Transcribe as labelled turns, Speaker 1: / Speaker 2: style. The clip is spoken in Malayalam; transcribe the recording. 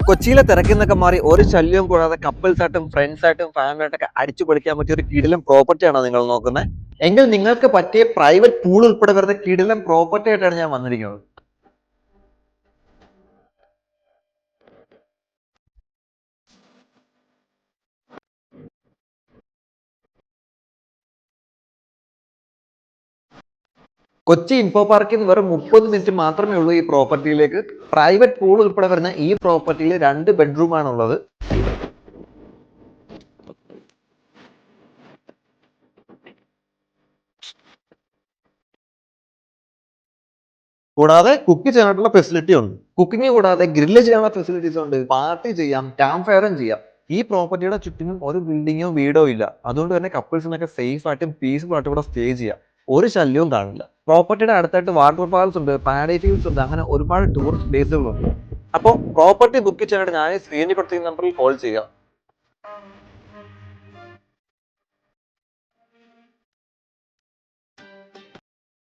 Speaker 1: കൊച്ചിയിലെ തിരക്കിന്നൊക്കെ മാറി ഒരു ശല്യവും കൂടാതെ കപ്പിൾസ് ആയിട്ടും ഫ്രണ്ട്സ് ആയിട്ടും ഫാമിലി ആയിട്ടൊക്കെ അടിച്ചു പൊളിക്കാൻ പറ്റിയ ഒരു കിടിലം പ്രോപ്പർട്ടി ആണോ നിങ്ങൾ നോക്കുന്നത്? എങ്കിൽ നിങ്ങൾക്ക് പറ്റിയ പ്രൈവറ്റ് പൂൾ ഉൾപ്പെടെ വരുന്ന കിടിലം പ്രോപ്പർട്ടി ആയിട്ടാണ് ഞാൻ വന്നിരിക്കുന്നത്. കൊച്ചി ഇൻഫോ പാർക്കിൽ നിന്ന് വെറും 30 മിനിറ്റ് മാത്രമേ ഉള്ളൂ ഈ പ്രോപ്പർട്ടിയിലേക്ക്. പ്രൈവറ്റ് പൂൾ ഉൾപ്പെടെ വരുന്ന ഈ പ്രോപ്പർട്ടിയിൽ 2 ബെഡ്റൂം ആണുള്ളത്. കൂടാതെ കുക്ക് ചെയ്യാനുള്ള ഫെസിലിറ്റി ഉണ്ട്. കുക്കിംഗ് കൂടാതെ ഗ്രില്ല് ചെയ്യാനുള്ള ഫെസിലിറ്റീസ് ഉണ്ട്. പാർട്ടി ചെയ്യാം, ക്യാമ്പ് ഫയറും ചെയ്യാം. ഈ പ്രോപ്പർട്ടിയുടെ ചുറ്റിനും ഒരു ബിൽഡിങ്ങോ വീടോ ഇല്ല. അതുകൊണ്ട് തന്നെ കപ്പിൾസിനൊക്കെ സേഫ് ആയിട്ടും പീസ്ഫുൾ ആയിട്ടും ഇവിടെ സ്റ്റേ ചെയ്യാം. ഒരു ശല്യവും കാണില്ല. പ്രോപ്പർട്ടിയുടെ അടുത്തായിട്ട് വാട്ടർഫാൾസ് ഉണ്ട്, പാരഡൈസ് ഉണ്ട്, അങ്ങനെ ഒരുപാട് ടൂറിസ്റ്റ് പ്ലേസുകളുണ്ട്. അപ്പോൾ പ്രോപ്പർട്ടി ബുക്ക് ചെയ്യാനായിട്ട് ഞാൻ സ്ക്രീനിൽ കൊടുത്തിരിക്കുന്ന നമ്പറിൽ കോൾ ചെയ്യുക.